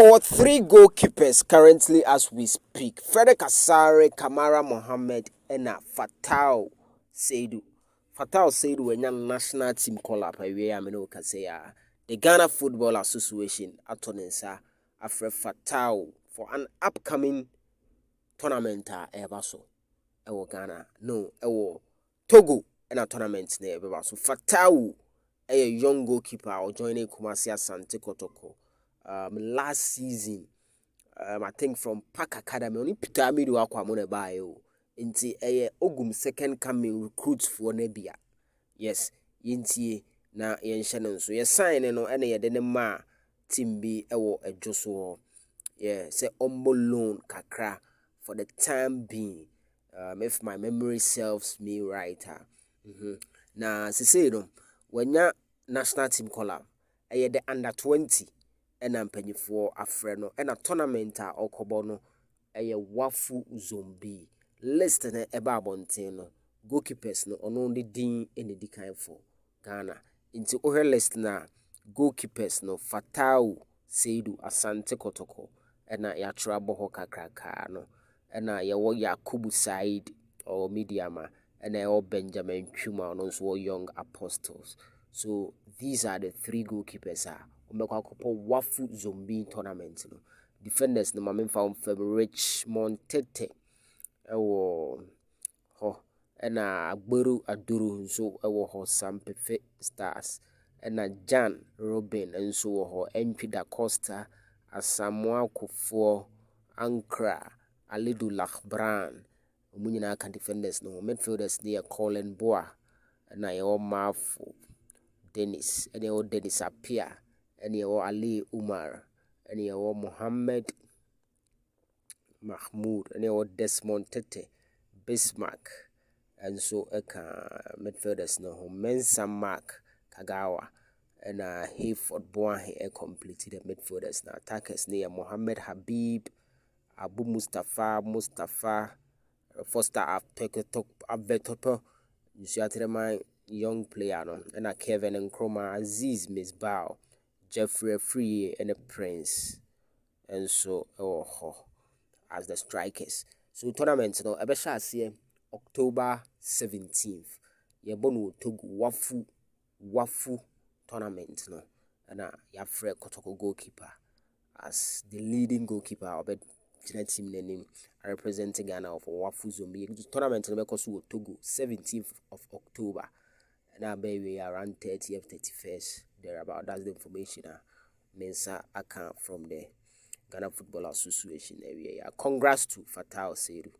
got 3 goalkeepers currently as we speak. Frederick Asare, Kamara Mohammed, and Fatao SEIDU. Fatao SEIDU when your national team call up the Ghana Football Association atonensa after Fatao for an upcoming tournament ever so. Ewo Ghana, no, ewo Togo and a tournament never so. Fatao, a young goalkeeper or joining Kumasi Asante Kotoko. Last season, I think from Park Academy, only Peter Midu Aquamone Bio into a Ogum second coming recruits for Nebia. Yes, Yinti na yen Shannon. So, yes, sign no any ma team be a Joshua. Yeah, say Ombo loan kakra for the time being. If my memory serves me right. Now, say no, when your national team call up, the under 20. Ena mpanyifo afre no ena tournament a okobo no eye wafu zombie list na eba abonten no goalkeepers no ono ndi din ene dikan for Ghana into ohe list na goalkeepers no Fatao SEIDU Asante Kotoko ena ya trabo ho kakraka no ena ye wo Yakubu Said or Mediama ena ye Benjamin Chuma no so young apostles. So these are the 3 goalkeepers wafu zombie tournament no defenders no mame found Rich Montete ewo ho ena Agberu Aduru so ewo ho Sampefe Stars ena Jan Robin enso wo ho Enpida Costa Asamoah Kufo Ankra Alidu Lachbran omunyina kan defenders no midfielders near Colin Boa ena yo Mafu Dennis ena yo Dennis Apia and your Ali Umar, and your Mohammed Mahmoud, and your Desmond Tete, Bismarck, and so midfielders no Mensa Mark Kagawa, and Hayford Boahe completed the midfielders now attackers near Mohammed Habib, Abu Mustafa, Foster Avetopo, you see my young player, and Kevin and Chroma Aziz Misbao. Jeffrey Free and a Prince, and so as the strikers. So tournament no ebesha see October 17th. Ye bonu Togo wafu tournament no and Yafre Kotoko goalkeeper as the leading goalkeeper of the team name representing Ghana of wafu zombie tournament no because Togo 17th of October. Now baby around 30th 31st thereabout. That's the information Mensa account from the Ghana Football Association area. Congrats to Fatao SEIDU.